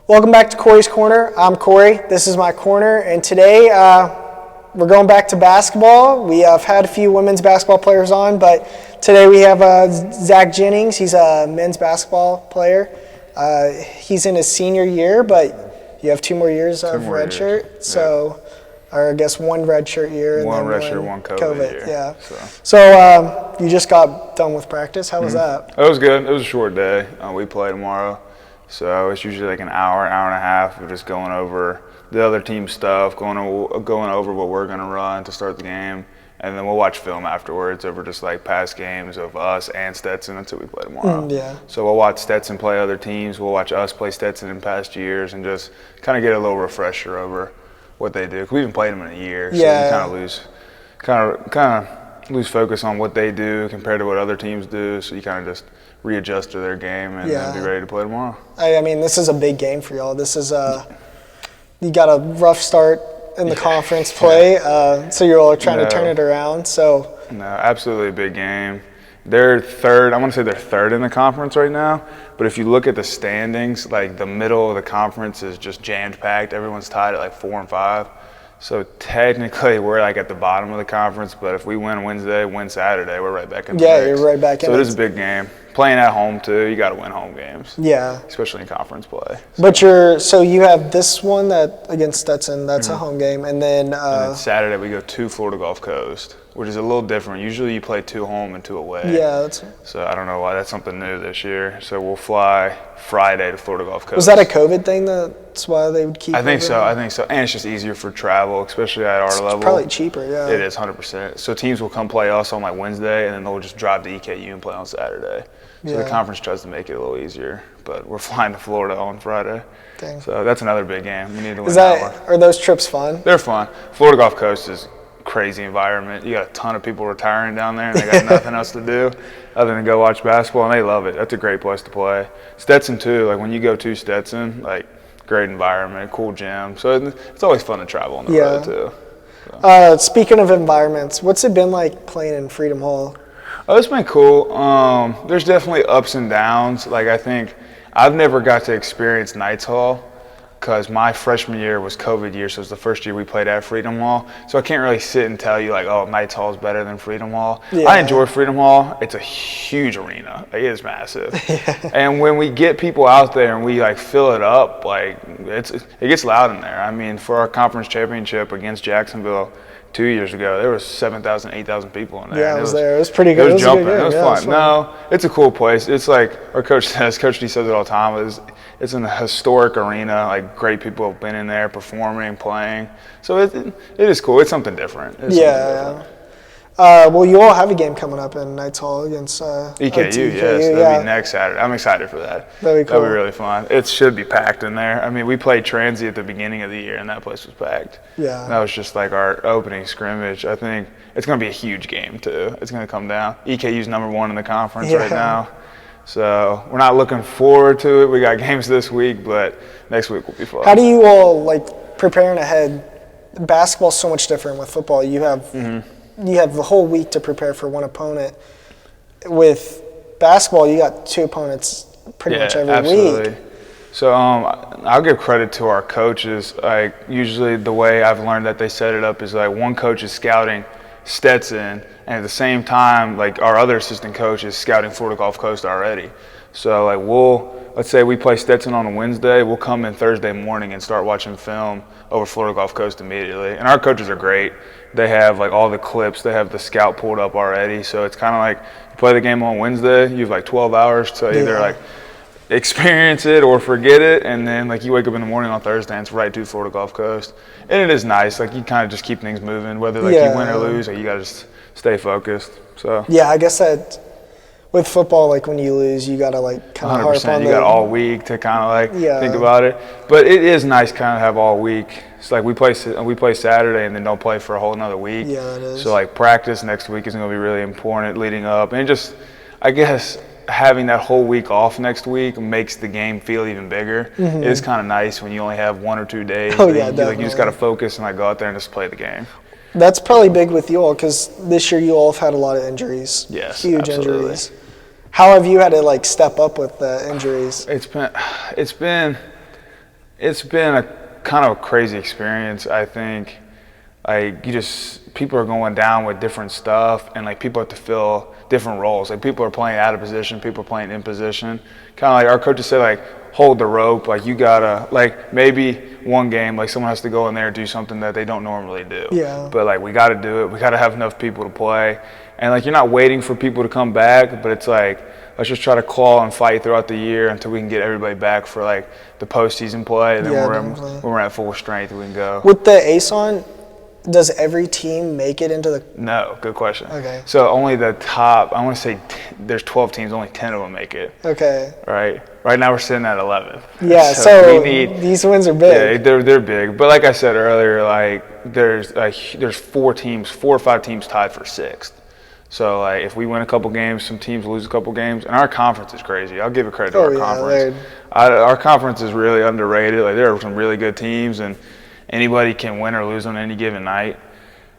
Welcome back to Corey's Corner. I'm Corey. This is my corner, and today we're going back to basketball. We have had a few women's basketball players on, but today we have Zach Jennings. He's a men's basketball player. He's in his senior year, but you have 2 more years of redshirt. So, or I guess one redshirt year. One and then redshirt, one COVID year. Yeah. So you just got done with practice. How was that? It was good. It was a short day. We play tomorrow. So it's usually like an hour and a half of just going over the other team stuff, going over what we're going to run to start the game. And then we'll watch film afterwards over just like past games of us and Stetson until we play tomorrow. So we'll watch Stetson play other teams. We'll watch us play Stetson in past years and just kind of get a little refresher over what they do. 'Cause we haven't played them in a year, so you kind of lose focus on what they do compared to what other teams do. So you kind of just readjust to their game and then be ready to play tomorrow. I mean, this is a big game for y'all. This is you got a rough start in the conference play, so you're all trying to turn it around. So no, absolutely a big game. They're third. I want to say they're third in the conference right now. But if you look at the standings, like the middle of the conference is just jammed packed. Everyone's tied at like 4 and 5. So technically, we're like at the bottom of the conference. But if we win Wednesday, win Saturday, we're right back in the mix. You're right back in. So it is a big game. Playing at home too, you got to win home games. Yeah. Especially in conference play. So. But you have this one that against Stetson. That's a home game, and then Saturday we go to Florida Gulf Coast, which is a little different. Usually you play 2 home and 2 away. Yeah, so I don't know why that's something new this year. So we'll fly Friday to Florida Gulf Coast. Was that a COVID thing? That's why they would keep. I think so. And it's just easier for travel, especially at our level. It's probably cheaper. Yeah. It is 100%. So teams will come play us on like Wednesday, and then they'll just drive to EKU and play on Saturday. So the conference tries to make it a little easier, but we're flying to Florida on Friday. Dang. So that's another big game. We need to win that one. Are those trips fun? They're fun. Florida Gulf Coast is a crazy environment. You got a ton of people retiring down there, and they got nothing else to do other than go watch basketball, and they love it. That's a great place to play. Stetson too. Like when you go to Stetson, like great environment, cool gym. So it's always fun to travel on the road too. So. Speaking of environments, what's it been like playing in Freedom Hall? Oh, it's been cool. There's definitely ups and downs. Like I think I've never got to experience Knights Hall because my freshman year was COVID year, so it was the first year we played at Freedom Hall. So I can't really sit and tell you like, oh, Knights Hall is better than Freedom Hall. Yeah. I enjoy Freedom Hall. It's a huge arena. Like, it is massive. And when we get people out there and we like fill it up, like it gets loud in there. I mean, for our conference championship against Jacksonville 2 years ago, there was 7,000, 8,000 people in there. Yeah, I was there. It was pretty good. It was jumping. It was fun. No, it's a cool place. It's like our coach says, Coach D says it all the time, it's an historic arena. Like great people have been in there performing, playing. So it is cool. It's something different. Well, you all have a game coming up in Knights Hall against EKU. Yes, that'll be next Saturday. I'm excited for that. That'll be cool. That'll be really fun. It should be packed in there. I mean, we played Transy at the beginning of the year, and that place was packed. Yeah. And that was just like our opening scrimmage. I think it's going to be a huge game too. It's going to come down. EKU's #1 in the conference right now. So we're not looking forward to it. We got games this week, but next week will be fun. How do you all like preparing ahead? Basketball's so much different with football. You have the whole week to prepare for one opponent. With basketball, you got 2 opponents pretty much every week. So I'll give credit to our coaches. Like usually the way I've learned that they set it up is like one coach is scouting Stetson, and at the same time, like our other assistant coach is scouting Florida Gulf Coast already. So like let's say we play Stetson on a Wednesday, we'll come in Thursday morning and start watching film over Florida Gulf Coast immediately. And our coaches are great. They have like all the clips, they have the scout pulled up already. So it's kind of like you play the game on Wednesday, you have like 12 hours to either like experience it or forget it, and then like you wake up in the morning on Thursday and it's right to Florida Gulf Coast. And it is nice. Like you kind of just keep things moving, whether like you win or lose, like you gotta just stay focused. So I guess that with football, like when you lose, you gotta like kind of harp on. You got all week to kind of like think about it. But it is nice kind of have all week. It's like we play Saturday and then don't play for a whole another week. Yeah, it is. So like practice next week is gonna be really important leading up, and just I guess having that whole week off next week makes the game feel even bigger. It is kind of nice when you only have 1 or 2 days. Oh yeah, definitely. You just gotta focus and like go out there and just play the game. That's probably big with you all because this year you all have had a lot of injuries. Yes, huge absolutely. Injuries. How have you had to like step up with the injuries? It's been It's been a kind of a crazy experience. I think like people are going down with different stuff, and like people have to fill different roles. Like people are playing out of position, people are playing in position. Kind of like our coaches say, like hold the rope. Like you gotta like maybe one game like someone has to go in there and do something that they don't normally do. Yeah. But like we got to do it. We got to have enough people to play, and like you're not waiting for people to come back, but it's like let's just try to claw and fight throughout the year until we can get everybody back for like the postseason play. And then when we're at full strength, we can go. With the ASON, does every team make it into the? No, good question. Okay. So only the top, I want to say there's 12 teams, only 10 of them make it. Okay. Right now we're sitting at 11. Yeah, so these wins are big. Yeah, they're big. But like I said earlier, like there's 4 or 5 teams tied for 6th. So like if we win a couple games, some teams lose a couple games, and our conference is crazy. I'll give it credit to our conference. Our conference is really underrated. Like there are some really good teams, and anybody can win or lose on any given night.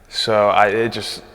So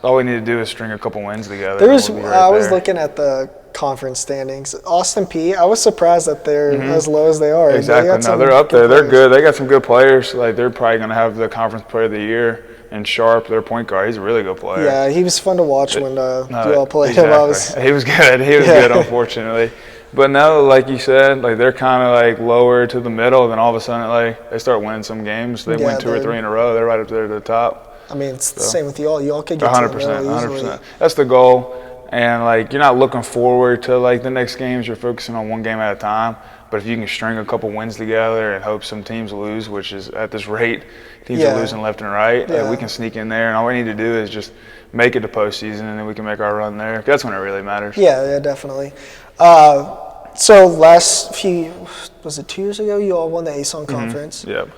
all we need to do is string a couple wins together. I was looking at the conference standings. Austin P, I was surprised that they're as low as they are. Exactly. No, they're up there. They're good. They got some good players. Like they're probably going to have the conference player of the year. And Sharp, their point guard, he's a really good player. Yeah, he was fun to watch when you all played him. He was good. He was good, unfortunately. But no, like you said, like they're kind of like lower to the middle, and then all of a sudden, like they start winning some games. They win 2 or 3 in a row. They're right up there to the top. I mean, it's the same with y'all. Y'all could get 100%, to the middle easily. 100%. That's the goal. And like you're not looking forward to like the next games. You're focusing on one game at a time. But if you can string a couple wins together and hope some teams lose, which is at this rate, teams are losing left and right, we can sneak in there. And all we need to do is just make it to postseason, and then we can make our run there. That's when it really matters. Yeah, definitely. So last was it 2 years ago, you all won the ASON conference. Yep.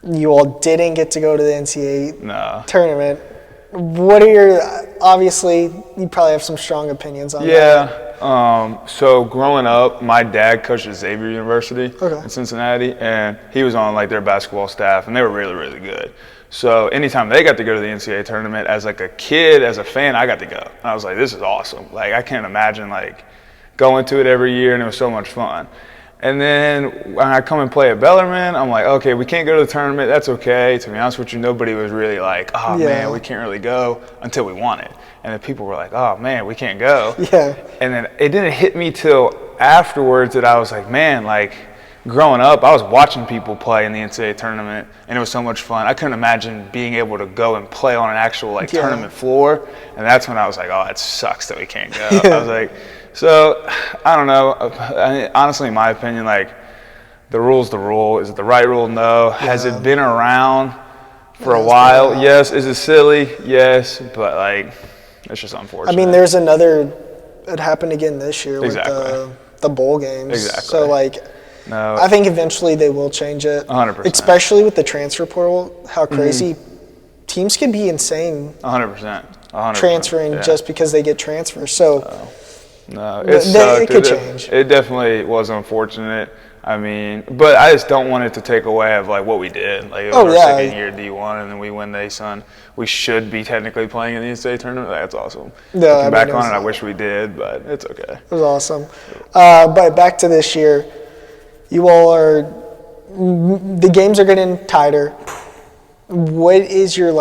You all didn't get to go to the NCAA tournament. What are obviously, you probably have some strong opinions on that. Yeah. So growing up, my dad coached at Xavier University in Cincinnati, and he was on like their basketball staff, and they were really, really good. So anytime they got to go to the NCAA tournament, as like a kid, as a fan, I got to go. And I was like, this is awesome. Like I can't imagine like going to it every year, and it was so much fun. And then when I come and play at Bellarmine, I'm like, okay, we can't go to the tournament. That's okay. To be honest with you, nobody was really like, oh, man, we can't really go until we won it. And then people were like, oh, man, we can't go. Yeah. And then it didn't hit me till afterwards that I was like, man, like growing up, I was watching people play in the NCAA tournament, and it was so much fun. I couldn't imagine being able to go and play on an actual like tournament floor. And that's when I was like, oh, it sucks that we can't go. I was like, so, I don't know. Honestly, in my opinion, like, the rule's the rule. Is it the right rule? No. Yeah. Has it been around for a while? Yes. Is it silly? Yes. But, like, it's just unfortunate. I mean, there's it happened again this year with the bowl games. Exactly. So, like, I think eventually they will change it. 100%. Especially with the transfer portal, how crazy teams can be insane. 100%. Transferring just because they get transfers. So no, it sucked. It could change. It definitely was unfortunate. I mean, but I just don't want it to take away of like what we did. Like it was our second year D1, and then we win the ASUN. We should be technically playing in the NCAA tournament. That's awesome. Yeah, Looking back on it, I wish we did, but it's okay. It was awesome. But back to this year, you all the games are getting tighter. What is your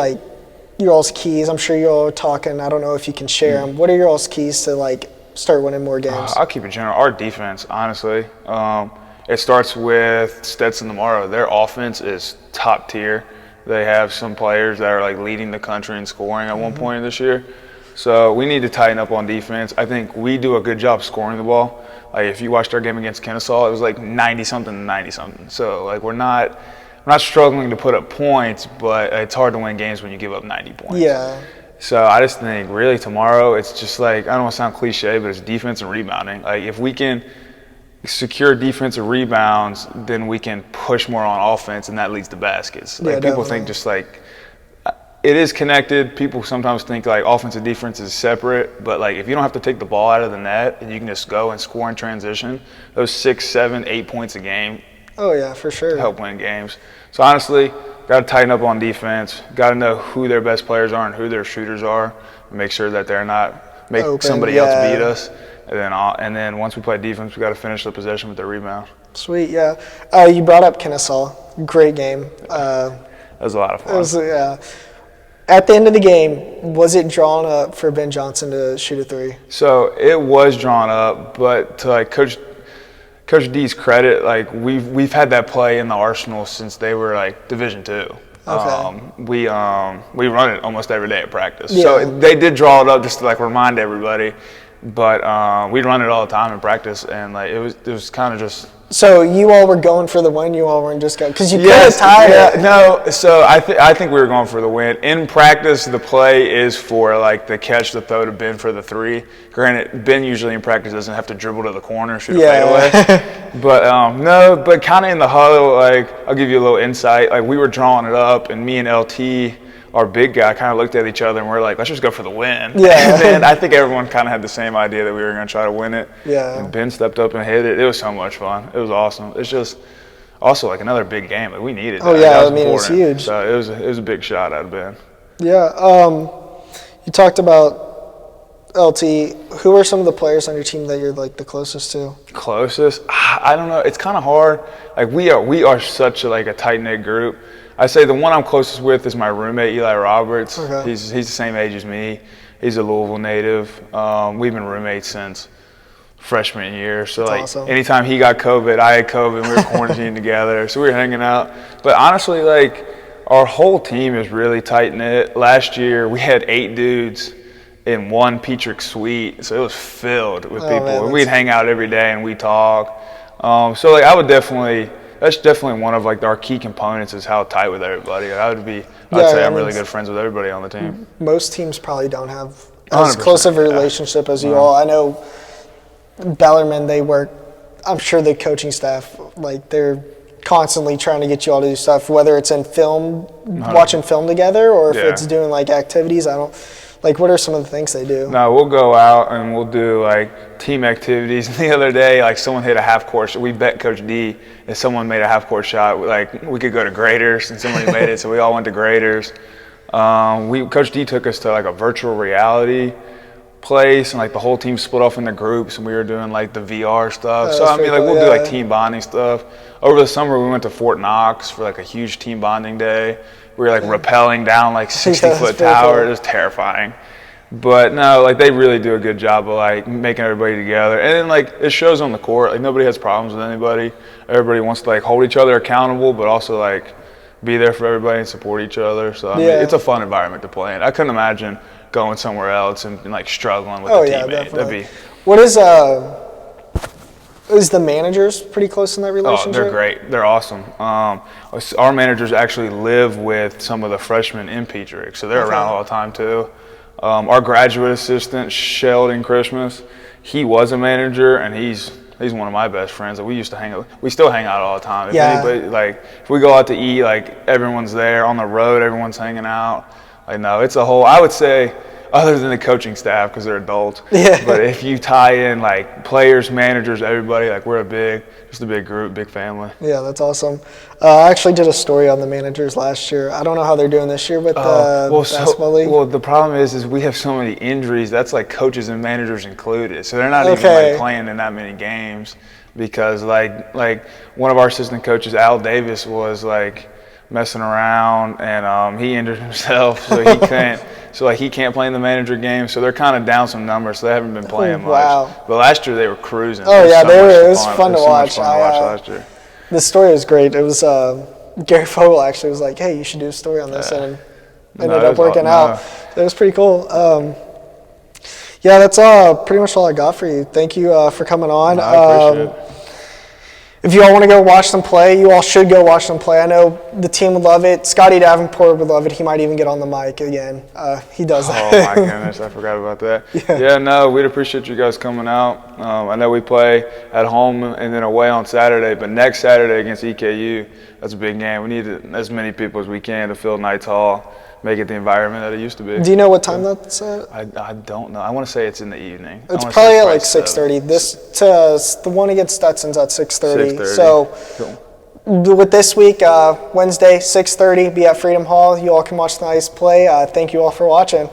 all's keys? I'm sure you all are talking. I don't know if you can share them. What are your all's keys to like start winning more games? I'll keep it general. Our defense, honestly, it starts with Stetson tomorrow. Their offense is top tier. They have some players that are like leading the country in scoring at one point this year. So we need to tighten up on defense. I think we do a good job scoring the ball. Like if you watched our game against Kennesaw, it was like 90-something to 90-something. So like we're not struggling to put up points, but it's hard to win games when you give up 90 points. Yeah. So I just think really tomorrow it's just like, I don't want to sound cliche, but it's defense and rebounding. Like if we can secure defensive rebounds, then we can push more on offense, and that leads to baskets. Like people think just like it is connected. People sometimes think like offense and defense is separate, but like if you don't have to take the ball out of the net and you can just go and score in transition, those 6, 7, 8 points a game. Oh yeah, for sure. Help win games. So honestly, got to tighten up on defense. Got to know who their best players are and who their shooters are, and make sure that they're not make somebody else beat us. And then once we play defense, we got to finish the possession with the rebound. Sweet, yeah. You brought up Kennesaw. Great game. That was a lot of fun. It was, yeah. At the end of the game, was it drawn up for Ben Johnson to shoot a three? So it was drawn up, but to like Coach D's credit, like we've had that play in the arsenal since they were like Division II. Okay. We run it almost every day at practice. Yeah. So they did draw it up just to like remind everybody, but we run it all the time in practice, and like it was kind of just. So you all were going for the win. You all weren't just going because you could have tied it. No. So I think we were going for the win. In practice, the play is for like the catch, the throw to Ben for the three. Granted, Ben usually in practice doesn't have to dribble to the corner, shoot a fadeaway. But no. But kind of in the huddle, like I'll give you a little insight. Like we were drawing it up, and me and LT, our big guy, kind of looked at each other and we're like, let's just go for the win. Yeah. And then I think everyone kind of had the same idea that we were going to try to win it. Yeah. And Ben stepped up and hit it. It was so much fun. It was awesome. It's just also like another big game. Like we needed that. Oh, yeah. That I mean, it was huge. So it was a big shot out of Ben. Yeah. You talked about LT. Who are some of the players on your team that you're like the closest to? Closest? I don't know. It's kind of hard. Like we are such a tight-knit group. I say the one I'm closest with is my roommate, Eli Roberts. Okay. He's the same age as me. He's a Louisville native. We've been roommates since freshman year. So like awesome. Anytime he got COVID, I had COVID, we were quarantined together. So we were hanging out. But honestly, like our whole team is really tight-knit. Last year we had 8 dudes in one Petrick suite. So it was filled with people. Man, and we'd hang out every day and we'd talk. So like that's definitely one of like our key components is how tight with everybody. I'd say I'm really good friends with everybody on the team. Most teams probably don't have as 100%, close of a relationship as you all. I know Bellarmine, I'm sure the coaching staff, like they're constantly trying to get you all to do stuff, whether it's in film, watching film together, or if it's doing like activities. Like, what are some of the things they do? No, we'll go out and we'll do like team activities. The other day, like someone hit a half-court shot. We bet Coach D if someone made a half-court shot, like we could go to Graders, and somebody made it, so we all went to Graders. Coach D took us to like a virtual reality place, and like the whole team split off into groups, and we were doing like the VR stuff. So I mean, like we'll do like team bonding stuff. Over the summer, we went to Fort Knox for like a huge team bonding day. We were like rappelling down like 60-foot tower. Cool. It was terrifying. But no, like they really do a good job of like making everybody together. And then like it shows on the court. Like nobody has problems with anybody. Everybody wants to like hold each other accountable, but also like be there for everybody and support each other. So I mean, it's a fun environment to play in. I couldn't imagine going somewhere else and like struggling with the teammate. Definitely. What is the managers pretty close in that relationship? Oh, they're great. They're awesome. Our managers actually live with some of the freshmen in Petrick, so they're around all the time too. Our graduate assistant, Sheldon Christmas, he was a manager, and he's one of my best friends. We used to hang out. We still hang out all the time. If anybody, like if we go out to eat, like everyone's there. On the road, everyone's hanging out. Like no, it's a whole. I would say, other than the coaching staff because they're adults. Yeah. But if you tie in like players, managers, everybody, like we're just a big group, big family. Yeah, that's awesome. I actually did a story on the managers last year. I don't know how they're doing this year with the basketball league. Well, the problem is we have so many injuries. That's like coaches and managers included. So they're not even like playing in that many games because like one of our assistant coaches, Al Davis, was like messing around and he injured himself, so he couldn't. So like he can't play in the manager game, so they're kind of down some numbers, so they haven't been playing much. But last year they were cruising. Oh yeah, it was fun to watch. Last year. The story was great. It was Gary Fogel actually was like, "Hey, you should do a story on this," and ended up working out. It was pretty cool. Yeah, that's pretty much all I got for you. Thank you for coming on. I appreciate it. If you all want to go watch them play, you all should go watch them play. I know the team would love it. Scotty Davenport would love it. He might even get on the mic again. He does that. Oh, my goodness. I forgot about that. Yeah, no, we'd appreciate you guys coming out. I know we play at home and then away on Saturday, but next Saturday against EKU, that's a big game. We need as many people as we can to fill Knights Hall, make it the environment that it used to be. Do you know what time that's at? I don't know. I want to say it's in the evening. It's probably at like 6:30. The one against Stetson's at 6:30. So with this week, Wednesday, 6:30, be at Freedom Hall. You all can watch the Knights play. Thank you all for watching.